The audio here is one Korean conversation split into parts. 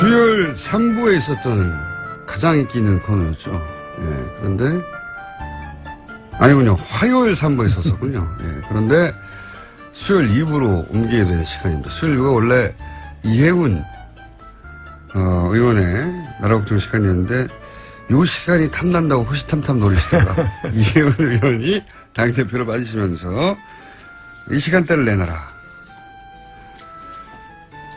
수요일 3부에 있었던 가장 인기 있는 코너였죠. 예, 그런데, 아니군요. 화요일 3부에 있었었군요. 예, 그런데 수요일 2부로 옮기게 된 시간입니다. 수요일 2부가 원래 이해훈, 의원의 나라국정 시간이었는데, 요 시간이 탐난다고 호시탐탐 노리시다가, 이해훈 의원이 당대표로 빠지시면서, 이 시간대를 내놔라.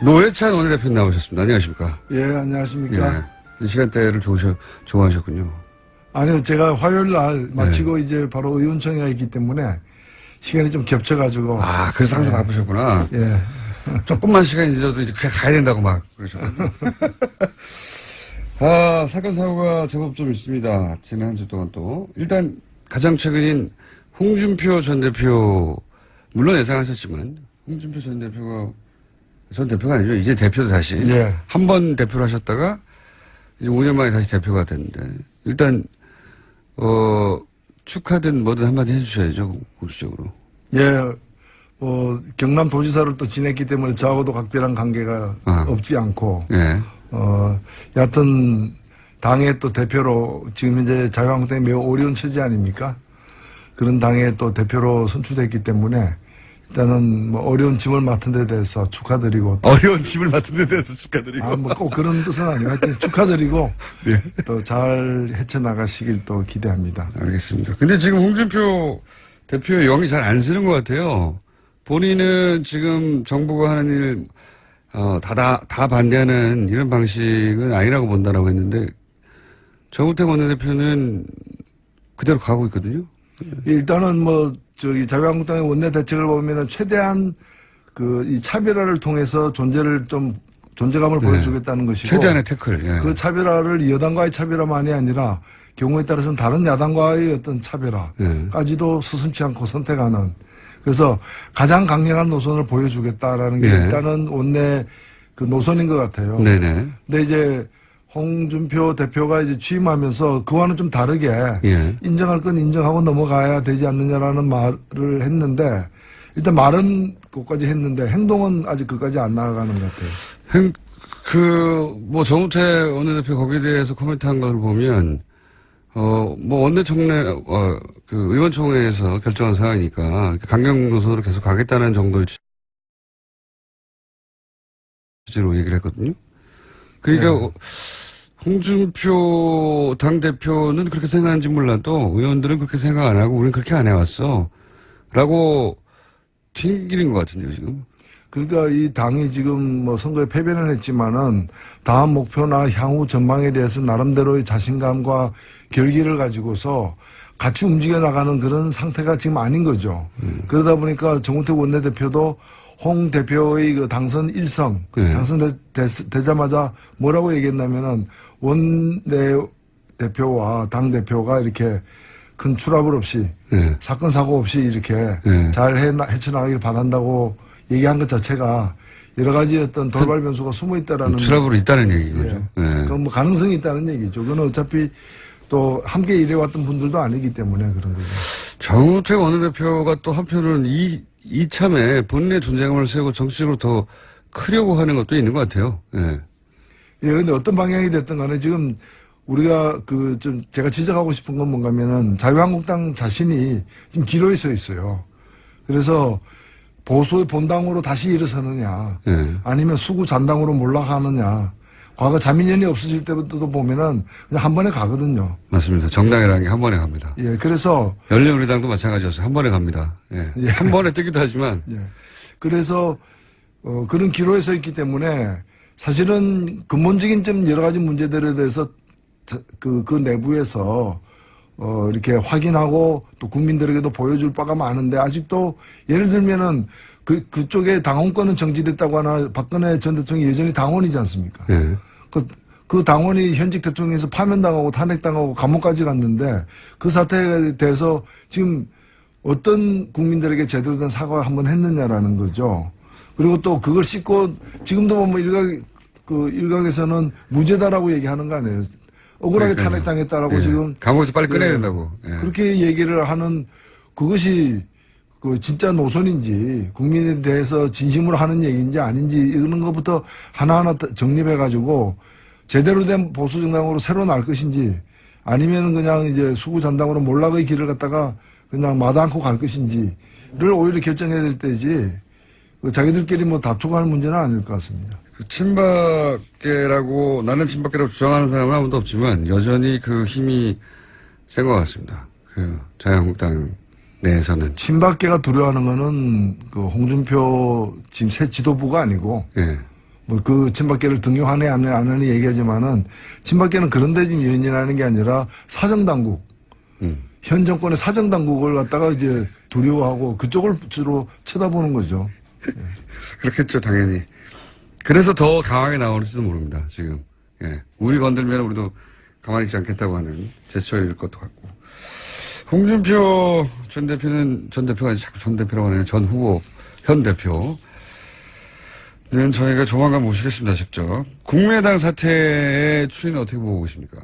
노회찬 원내대표 나오셨습니다. 안녕하십니까? 예, 안녕하십니까? 예, 이 시간대를 좋아하셨군요. 아니요, 제가 화요일 날 마치고 이제 바로 의원총회가 있기 때문에 시간이 좀 겹쳐가지고. 아, 그래서 항상 바쁘셨구나. 예. 조금만 시간이 늦어도 이제 그냥 가야 된다고 막 그러죠. 아, 사건 사고가 제법 좀 있습니다. 지난 한 주 동안 또. 일단 가장 최근인 홍준표 전 대표, 물론 예상하셨지만, 홍준표 전 대표가 아니죠. 이제 대표도 다시. 예. 한 번 대표를 하셨다가, 이제 5년 만에 다시 대표가 됐는데, 일단, 축하든 뭐든 한마디 해주셔야죠. 공식적으로. 예. 경남도지사를 또 지냈기 때문에 저하고도 각별한 관계가 없지 않고. 예. 여하튼, 당의 또 대표로 지금 현재 자유한국당이 매우 어려운 처지 아닙니까? 그런 당의 또 대표로 선출됐기 때문에 일단은 뭐 어려운 짐을 맡은 데 대해서 축하드리고. 어려운 짐을 맡은 데 대해서 축하드리고. 아, 뭐 꼭 그런 뜻은 아니고 하여튼 축하드리고. 네. 또 잘 헤쳐나가시길 또 기대합니다. 알겠습니다. 근데 지금 홍준표 대표의 영이 잘 안 쓰는 것 같아요. 본인은 지금 정부가 하는 일, 다 반대하는 이런 방식은 아니라고 본다라고 했는데, 정우택 원내대표는 그대로 가고 있거든요. 일단은 자유한국당의 원내 대책을 보면은 최대한 이 차별화를 통해서 존재감을 보여주겠다는 것이고. 최대한의 태클. 예. 그 차별화를 여당과의 차별화만이 아니라 경우에 따라서는 다른 야당과의 어떤 차별화까지도 서슴지 않고 선택하는. 그래서 가장 강력한 노선을 보여주겠다라는 게 일단은 원내 노선인 것 같아요. 네네. 근데 이제 홍준표 대표가 이제 취임하면서 그와는 좀 다르게 인정할 건 인정하고 넘어가야 되지 않느냐라는 말을 했는데 일단 말은 그것까지 했는데 행동은 아직 그까지 안 나아가는 것 같아요. 정우택 원내대표 거기에 대해서 코멘트한 걸 보면 의원총회에서 결정한 사항이니까 강경 노선으로 계속 가겠다는 정도의 취지로 얘기를 했거든요. 그러니까 홍준표 당대표는 그렇게 생각하는지 몰라도 의원들은 그렇게 생각 안 하고 우리는 그렇게 안 해왔어. 라고 튕기는 것 같은데요, 지금. 그러니까 이 당이 지금 선거에 패배는 했지만은 다음 목표나 향후 전망에 대해서 나름대로의 자신감과 결기를 가지고서 같이 움직여 나가는 그런 상태가 지금 아닌 거죠. 그러다 보니까 정우택 원내대표도 홍 대표의 당선 일성, 당선되자마자 뭐라고 얘기했냐면은 원내 대표와 당 대표가 이렇게 큰 추락을 없이 사건 사고 없이 이렇게 잘 헤쳐나가길 바란다고 얘기한 것 자체가 여러 가지 어떤 돌발 변수가 숨어 있다라는. 추락으로 있다는 얘기죠. 그건 가능성이 있다는 얘기죠. 그건 어차피 또 함께 일해왔던 분들도 아니기 때문에 그런 거죠. 정우택 원내대표가 또 한편으로는 이참에 본인의 존재감을 세우고 정치적으로 더 크려고 하는 것도 있는 것 같아요. 근데 어떤 방향이 됐든 간에 지금 우리가 제가 지적하고 싶은 건 뭔가면은 자유한국당 자신이 지금 기로에 서 있어요. 그래서 보수의 본당으로 다시 일어서느냐, 아니면 수구 잔당으로 몰락하느냐. 과거 자민련이 없어질 때부터도 보면은 그냥 한 번에 가거든요. 맞습니다. 정당이라는 게 한 번에 갑니다. 그래서 열린우리당도 마찬가지였어요. 한 번에 갑니다. 한 번에 뜨기도 하지만. 그래서 그런 기로에 서 있기 때문에 사실은 근본적인 좀 여러 가지 문제들에 대해서 그 내부에서 이렇게 확인하고 또 국민들에게도 보여줄 바가 많은데 아직도 예를 들면은 그쪽에 당원권은 정지됐다고 하나 박근혜 전 대통령이 여전히 당원이지 않습니까? 그 당원이 현직 대통령에서 파면당하고 탄핵당하고 감옥까지 갔는데 그 사태에 대해서 지금 어떤 국민들에게 제대로 된 사과를 한번 했느냐라는 거죠. 그리고 또 그걸 씻고 지금도 일각에서는 무죄다라고 얘기하는 거 아니에요. 억울하게 탄핵당했다라고 지금. 감옥에서 빨리 꺼내야 된다고. 그렇게 얘기를 하는 그것이 그 진짜 노선인지 국민에 대해서 진심으로 하는 얘기인지 아닌지 이런 것부터 하나하나 정립해가지고 제대로 된 보수 정당으로 새로 날 것인지 아니면은 그냥 이제 수구 잔당으로 몰락의 길을 갖다가 그냥 마다 않고 갈 것인지를 오히려 결정해야 될 때지 그 자기들끼리 뭐 다투고 하는 문제는 아닐 것 같습니다. 그 친박계라고 나는 친박계라고 주장하는 사람은 아무도 없지만 여전히 그 힘이 센 것 같습니다. 그 자유한국당 내에서는 친박계가 두려워하는 거는 그 홍준표 지금 새 지도부가 아니고 예. 뭐 그 친박계를 등용하네 안 하네 얘기하지만은 친박계는 그런데 지금 연연하는 게 아니라 사정당국 현 정권의 사정당국을 갖다가 이제 두려워하고 그쪽을 주로 쳐다보는 거죠. 그렇겠죠, 당연히. 그래서 더 강하게 나오는지도 모릅니다, 지금. 예. 우리 건들면 우리도 가만히 있지 않겠다고 하는 제스처일 것도 같고. 홍준표 전 대표는, 전 대표가 아니라 자꾸 전 대표라고 하네요. 전 후보, 현 대표는 저희가 조만간 모시겠습니다, 직접. 국민의당 사태의 추이는 어떻게 보고 계십니까?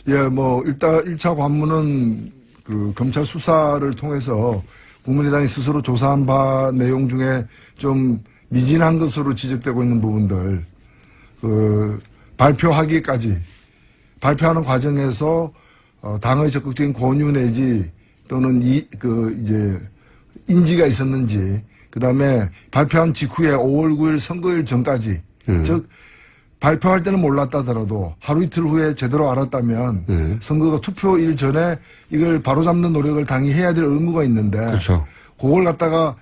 예, 뭐, 일단 1차 관문은 그 검찰 수사를 통해서 국민의당이 스스로 조사한 바 내용 중에 좀 미진한 것으로 지적되고 있는 부분들, 발표하기까지, 발표하는 과정에서, 당의 적극적인 권유 내지 또는 이제, 인지가 있었는지, 그 다음에 발표한 직후에 5월 9일 선거일 전까지, 즉, 발표할 때는 몰랐다더라도 하루 이틀 후에 제대로 알았다면 선거가 투표일 전에 이걸 바로잡는 노력을 당이 해야 될 의무가 있는데 그렇죠. 그걸 갖다가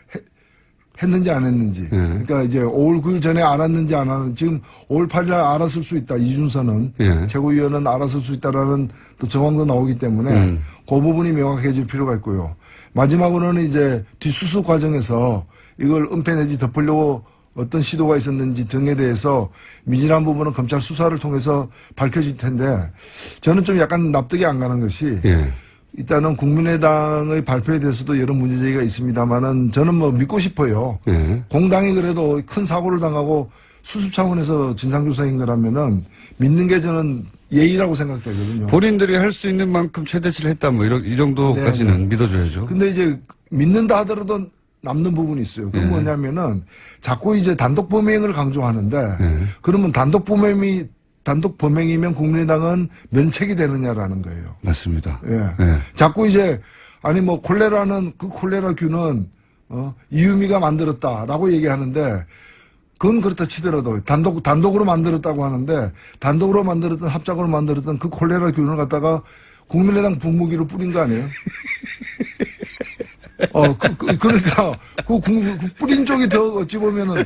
했는지 안 했는지 그러니까 이제 5월 9일 전에 알았는지 안 알았는지 지금 5월 8일 날 알았을 수 있다. 이준서는 최고위원은 알았을 수 있다라는 또 정황도 나오기 때문에 그 부분이 명확해질 필요가 있고요. 마지막으로는 이제 뒷수습 과정에서 이걸 은폐 내지 덮으려고 어떤 시도가 있었는지 등에 대해서 미진한 부분은 검찰 수사를 통해서 밝혀질 텐데 저는 좀 약간 납득이 안 가는 것이 일단은 국민의당의 발표에 대해서도 여러 문제제기가 있습니다만은 저는 뭐 믿고 싶어요. 공당이 그래도 큰 사고를 당하고 수습 차원에서 진상조사인 거라면은 믿는 게 저는 예의라고 생각되거든요. 본인들이 할 수 있는 만큼 최대치를 했다 뭐 이 정도까지는 믿어줘야죠. 근데 이제 믿는다 하더라도 남는 부분이 있어요. 그건 뭐냐면은 자꾸 이제 단독 범행을 강조하는데 그러면 단독 범행이면 국민의당은 면책이 되느냐라는 거예요. 맞습니다. 예. 자꾸 이제 아니 뭐 콜레라는 그 콜레라균은 이유미가 만들었다라고 얘기하는데 그건 그렇다 치더라도 단독으로 만들었다고 하는데 단독으로 만들었던 합작으로 만들었던 그 콜레라균을 갖다가 국민의당 분무기로 뿌린 거 아니에요? 그러니까, 그 뿌린 쪽이 더 어찌 보면은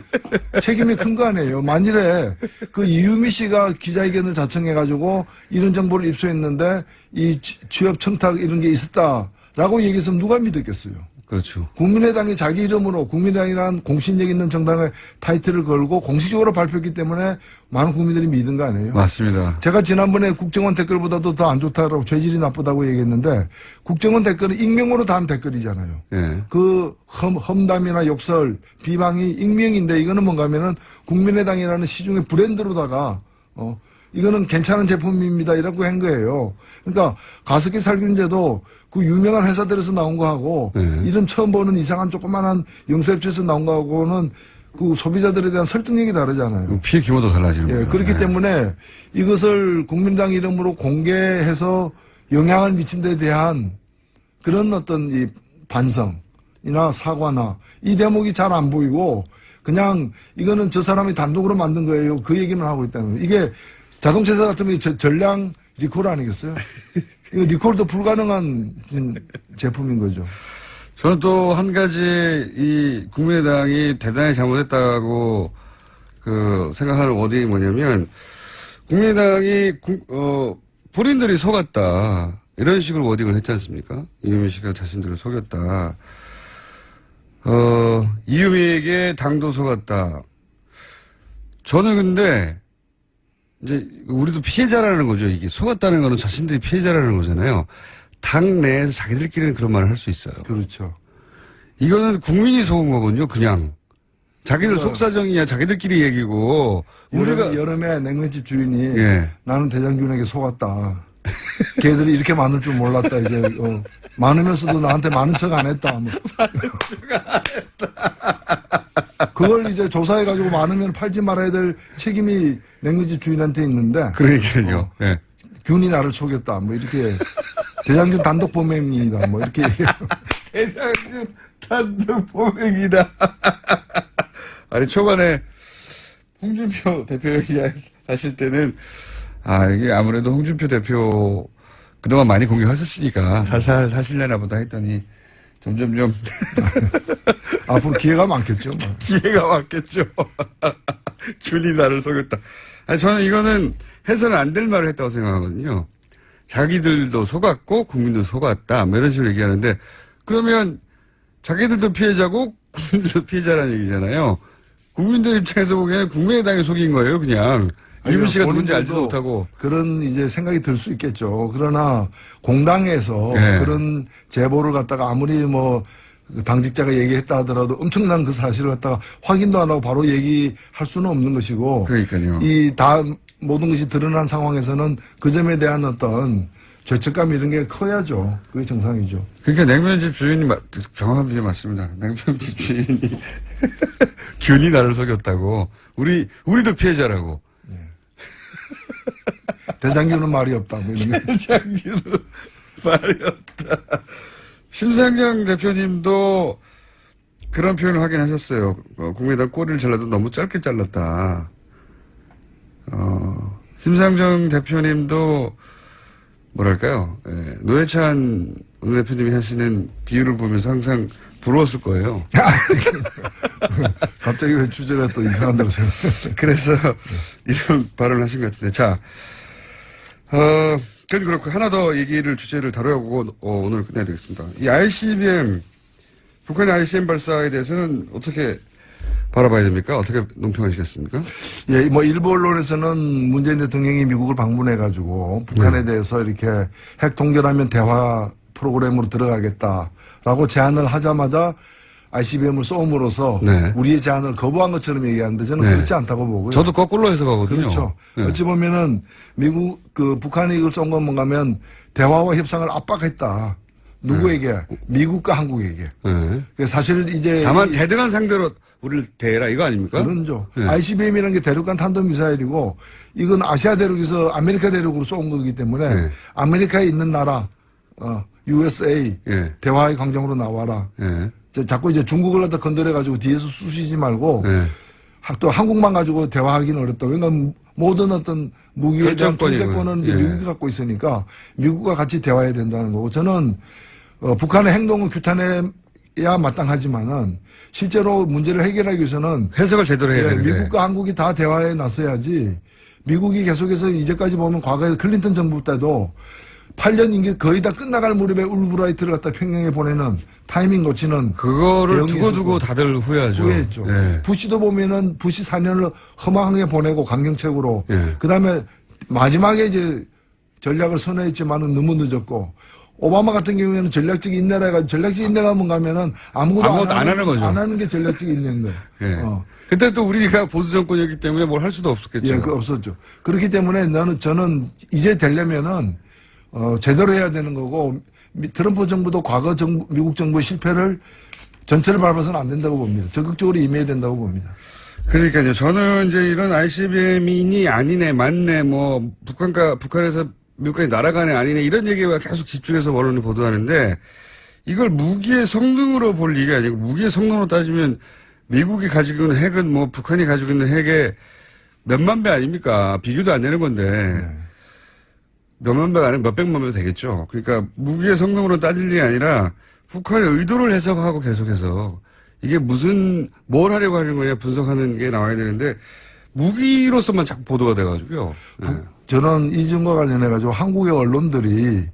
책임이 큰 거 아니에요. 만일에 그 이유미 씨가 기자회견을 자청해가지고 이런 정보를 입수했는데 이 취업 청탁 이런 게 있었다라고 얘기했으면 누가 믿었겠어요? 그렇죠. 국민의당이 자기 이름으로 국민의당이라는 공신력 있는 정당의 타이틀을 걸고 공식적으로 발표했기 때문에 많은 국민들이 믿은 거 아니에요? 맞습니다. 제가 지난번에 국정원 댓글보다도 더 안 좋다라고 죄질이 나쁘다고 얘기했는데 국정원 댓글은 익명으로 단 댓글이잖아요. 그 험담이나 욕설, 비방이 익명인데 이거는 뭔가 하면은 국민의당이라는 시중의 브랜드로다가 이거는 괜찮은 제품입니다. 이라고 한 거예요. 그러니까 가습기 살균제도 그 유명한 회사들에서 나온 거하고 이름 처음 보는 이상한 조그만한 영세업체에서 나온 거하고는 그 소비자들에 대한 설득력이 다르잖아요. 피해 규모도 달라지는 거예요. 그렇기 때문에 이것을 국민당 이름으로 공개해서 영향을 미친 데 대한 그런 어떤 이 반성이나 사과나 이 대목이 잘 안 보이고 그냥 이거는 저 사람이 단독으로 만든 거예요. 그 얘기만 하고 있다는 거예요. 이게 자동차 회사 같으면 전량 리콜 아니겠어요? 이거 리콜도 불가능한 제품인 거죠. 저는 또 한 가지 이 국민의당이 대단히 잘못했다고 생각하는 워딩이 뭐냐면 국민의당이 본인들이 속았다 이런 식으로 워딩을 했지 않습니까? 이유미 씨가 자신들을 속였다. 이유미에게 당도 속았다. 저는 근데 이제 우리도 피해자라는 거죠. 이게 속았다는 거는 자신들이 피해자라는 거잖아요. 당 내에서 자기들끼리는 그런 말을 할 수 있어요. 그렇죠. 이거는 국민이 속은 거거든요. 그냥 자기들 속사정이야 자기들끼리 얘기고 우리가 여름에 냉면집 주인이 나는 대장균에게 속았다. 걔들이 이렇게 많을 줄 몰랐다. 이제 많으면서도 나한테 많은 척 안 했다. 뭐. 그걸 이제 조사해가지고 많으면 팔지 말아야 될 책임이 냉면집 주인한테 있는데. 그러니까요. 네. 균이 나를 속였다. 뭐 이렇게 대장균 단독 범행이다. 뭐 이렇게 대장균 단독 범행이다. 아니 초반에 홍준표 대표 얘기하실 때는 이게 아무래도 홍준표 대표 그동안 많이 공격하셨으니까 살살 하실려나 보다 했더니 점점점 앞으로 기회가 많겠죠. 뭐. 기회가 왔겠죠. 균이 나를 속였다. 아니, 저는 이거는 해서는 안 될 말을 했다고 생각하거든요. 자기들도 속았고 국민도 속았다. 뭐 이런 식으로 얘기하는데 그러면 자기들도 피해자고 국민들도 피해자라는 얘기잖아요. 국민들 입장에서 보기에는 국민의당이 속인 거예요, 그냥. 이분 씨가 누군지 알지도 못하고. 그런 이제 생각이 들 수 있겠죠. 그러나 공당에서 네. 그런 제보를 갖다가 아무리 뭐 당직자가 얘기했다 하더라도 엄청난 그 사실을 갖다가 확인도 안 하고 바로 얘기할 수는 없는 것이고. 그러니까요. 이 다 모든 것이 드러난 상황에서는 그 점에 대한 어떤 죄책감 이런 게 커야죠. 그게 정상이죠. 그러니까 냉면집 주인이 정확한 비유 맞습니다. 냉면집 주인이 균이 나를 속였다고. 우리도 피해자라고. 대장균은 말이 없다. 뭐 이런 게. 대장균은 말이 없다. 심상정 대표님도 그런 표현을 하긴 하셨어요. 국민의당 꼬리를 잘라도 너무 짧게 잘랐다. 심상정 대표님도 뭐랄까요. 노회찬 원내대표님이 하시는 비유를 보면서 항상 부러웠을 거예요. 갑자기 왜 주제가 또 이상한 데로 생각. 그래서 이런 발언을 하신 것 같은데. 자, 그건 그렇고 하나 더 주제를 다뤄보고 오늘 끝내야 되겠습니다. 이 ICBM, 북한의 ICBM 발사에 대해서는 어떻게 바라봐야 됩니까? 어떻게 논평하시겠습니까? 예, 뭐 일부 언론에서는 문재인 대통령이 미국을 방문해가지고 북한에 대해서 이렇게 핵 동결하면 대화 프로그램으로 들어가겠다라고 제안을 하자마자 ICBM을 쏘음으로써 네. 우리의 제안을 거부한 것처럼 얘기하는데 저는 네. 그렇지 않다고 보고요. 저도 거꾸로 해석하거든요. 그렇죠. 네. 어찌 보면은 북한이 이걸 쏜 건 뭔가 하면 대화와 협상을 압박했다. 누구에게? 미국과 한국에게. 네. 사실 이제. 다만 대등한 상대로 우리를 대해라 이거 아닙니까? 그런죠. 네. ICBM이라는 게 대륙간 탄도미사일이고 이건 아시아 대륙에서 아메리카 대륙으로 쏜 거기 때문에 네. 아메리카에 있는 나라, USA 네. 대화의 광장으로 나와라. 네. 자꾸 이제 중국을 갖다 건드려가지고 뒤에서 쑤시지 말고 네. 또 한국만 가지고 대화하기는 어렵다. 그러니까 모든 어떤 무기에 대한 통제권은 이제 예. 미국이 갖고 있으니까 미국과 같이 대화해야 된다는 거고 저는 북한의 행동은 규탄해야 마땅하지만은 실제로 문제를 해결하기 위해서는 해석을 제대로 해야 되는데. 미국과 한국이 다 대화에 나서야지 미국이 계속해서 이제까지 보면 과거에 클린턴 정부 때도 8년 임기 거의 다 끝나갈 무렵에 울브라이트를 갖다 평양에 보내는 타이밍 놓치는 그거를 대응이 두고 있었고. 다들 후회하죠. 후회했죠. 네. 부시도 보면은 부시 4년을 허망하게 보내고 강경책으로 네. 그다음에 마지막에 이제 전략을 선회했지만은 너무 늦었고 오바마 같은 경우에는 전략적 인내라 해가지고 전략적 인내가 가면은 아무것도 안 하는 거죠. 안 하는 게 전략적 인내인 거예요. 네. 그때 또 우리가 보수 정권이었기 때문에 뭘 할 수도 없었겠죠. 예, 그 없었죠. 그렇기 때문에 저는 이제 되려면은 제대로 해야 되는 거고 트럼프 정부도 과거 미국 정부의 실패를 전체를 밟아서는 안 된다고 봅니다. 적극적으로 임해야 된다고 봅니다. 그러니까요. 저는 이제 이런 ICBM이니 아니네, 맞네, 뭐 북한에서 미국까지 날아가네, 아니네 이런 얘기가 계속 집중해서 언론이 보도하는데 이걸 무기의 성능으로 볼 일이 아니고 무기의 성능으로 따지면 미국이 가지고 있는 핵은 뭐 북한이 가지고 있는 핵의 몇만 배 아닙니까? 비교도 안 되는 건데. 몇만 배가 아니라 몇백만 배 되겠죠. 그러니까 무기의 성능으로 따질 일이 아니라 북한의 의도를 해석하고 계속해서 이게 뭘 하려고 하는 거냐 분석하는 게 나와야 되는데 무기로서만 자꾸 보도가 돼가지고요. 네. 저는 이 점과 관련해가지고 한국의 언론들이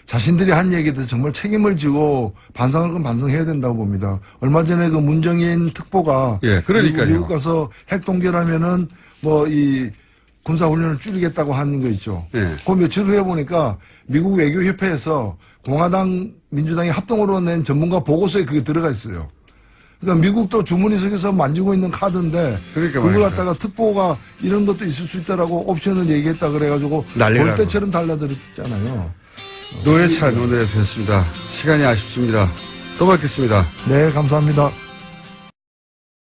자신들이 한 얘기에 대해서 정말 책임을 지고 반성할 건 반성해야 된다고 봅니다. 얼마 전에 그 문정인 특보가 예, 그러니까요. 미국 가서 핵 동결하면은 뭐 이 군사훈련을 줄이겠다고 하는 거 있죠. 네. 그 며칠 후에 보니까 미국 외교협회에서 공화당, 민주당이 합동으로 낸 전문가 보고서에 그게 들어가 있어요. 그러니까 미국도 주머니석에서 만지고 있는 카드인데 그러니까 그걸 말이죠. 갖다가 특보가 이런 것도 있을 수 있다라고 옵션을 얘기했다 그래가지고 난리가 볼 때처럼 달라들었잖아요. 노회찬 원내대표였습니다. 시간이 아쉽습니다. 또 뵙겠습니다. 네, 감사합니다.